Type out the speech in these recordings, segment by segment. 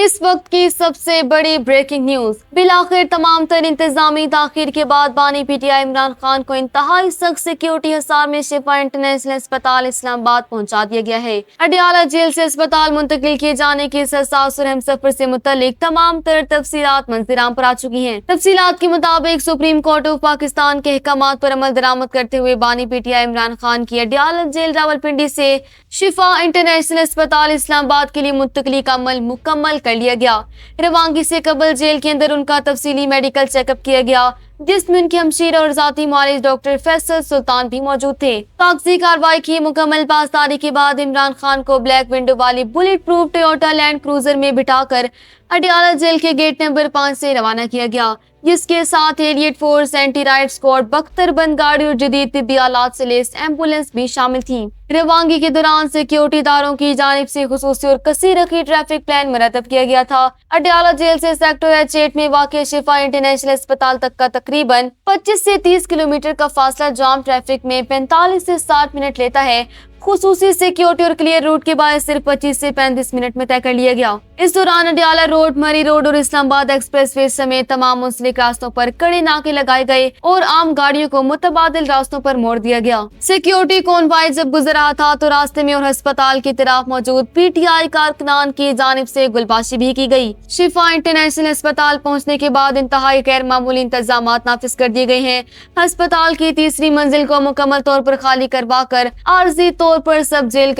اس وقت کی سب سے بڑی بریکنگ نیوز، بالآخر تمام تر انتظامی تاخیر کے بعد بانی P T I Imran Khan کو انتہائی سخت سیکیورٹی حصار میں شفا انٹرنیشنل اسپتال اسلام آباد پہنچا دیا گیا ہے۔ اڈیالہ جیل سے اسپتال منتقل کیے جانے کے اس حساس اور ہم سفر سے متعلق تمام تر تفصیلات منظر عام پر آ چکی ہیں۔ تفصیلات کے مطابق سپریم کورٹ آف پاکستان کے احکامات پر عمل درآمد کرتے ہوئے بانی P T I Imran Khan کی اڈیالہ جیل راولپنڈی سے شفا انٹرنیشنل اسپتال اسلام آباد کے لیے منتقلی کا عمل مکمل کر لیا گیا۔ روانگی سے قبل جیل کے اندر ان کا تفصیلی میڈیکل چیک اپ کیا گیا، جس میں ان کے ہمشیر اور ذاتی معالج ڈاکٹر فیصل سلطان بھی موجود تھے۔ کاغذی کارروائی کی مکمل پاسداری کے بعد عمران خان کو بلیک ونڈو والی bullet proof Toyota Land Cruiser میں بٹھا کر اڈیالہ جیل کے گیٹ نمبر 5 سے روانہ کیا گیا، جس کے ساتھ elite force, anti riot squad, بختر بند گاڑی اور جدید طبی آلات سے لیس ایمبولینس بھی شامل تھی۔ روانگی کے دوران سیکیورٹی داروں کی جانب سے خصوصی اور کثیر رخی ٹریفک پلان مرتب کیا گیا تھا۔ اڈیالہ جیل سے سیکٹر H8 میں واقع شفا انٹرنیشنل اسپتال تک کا تقریباً 25 سے 30 کلومیٹر کا فاصلہ جام ٹریفک میں 45 سے 60 منٹ لیتا ہے۔ خصوصی سیکیورٹی اور کلیئر روٹ کے باعث صرف 25 سے 35 منٹ میں طے کر لیا گیا۔ اس دوران اڈیالہ روڈ، مری روڈ اور اسلام آباد ایکسپریس وے سمیت تمام منسلک راستوں پر کڑے ناکے لگائے گئے اور عام گاڑیوں کو متبادل راستوں پر موڑ دیا گیا۔ سیکیورٹی کانوائے جب گزر رہا تھا تو راستے میں اور ہسپتال کی طرف موجود پی ٹی آئی کارکنان کی جانب سے گلباشی بھی کی گئی۔ شفا انٹرنیشنل اسپتال پہنچنے کے بعد انتہائی غیر معمولی انتظامات نافذ کر دیے گئے ہیں۔ ہسپتال کی تیسری منزل کو مکمل طور پر خالی کروا کر عارضی طور پر سب جیل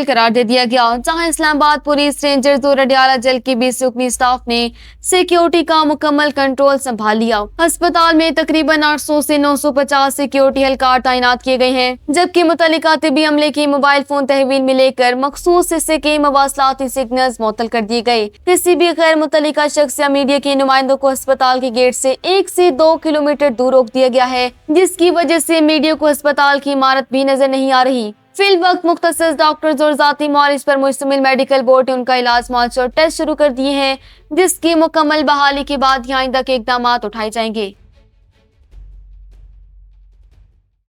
قرار دے دیا گیا، جہاں اسلام آباد پولیس، رینجرز اور اڈیالہ جیل کی 20 رکنی اسٹاف نے سیکیورٹی کا مکمل کنٹرول سنبھال لیا۔ ہسپتال میں تقریباً 800 سے 950 سیکیورٹی اہلکار تعینات کیے گئے ہیں، جبکہ متعلقہ طبی عملے کی موبائل فون تحویل میں لے کر مخصوص حصے کے مواصلاتی سگنلز معطل کر دیے گئے۔ کسی بھی غیر متعلقہ شخص یا میڈیا کے نمائندوں کو ہسپتال کے گیٹ سے 1 سے 2 کلومیٹر دور روک دیا گیا ہے، جس کی وجہ سے میڈیا کو ہسپتال کی عمارت بھی نظر نہیں آ رہی۔ فی الوقت مختص ڈاکٹرز اور ذاتی معالج پر مشتمل میڈیکل بورڈ نے ان کا علاج، معالجہ اور ٹیسٹ شروع کر دیے ہیں، جس کی مکمل بحالی کے بعد ہی آئندہ کے اقدامات اٹھائے جائیں گے۔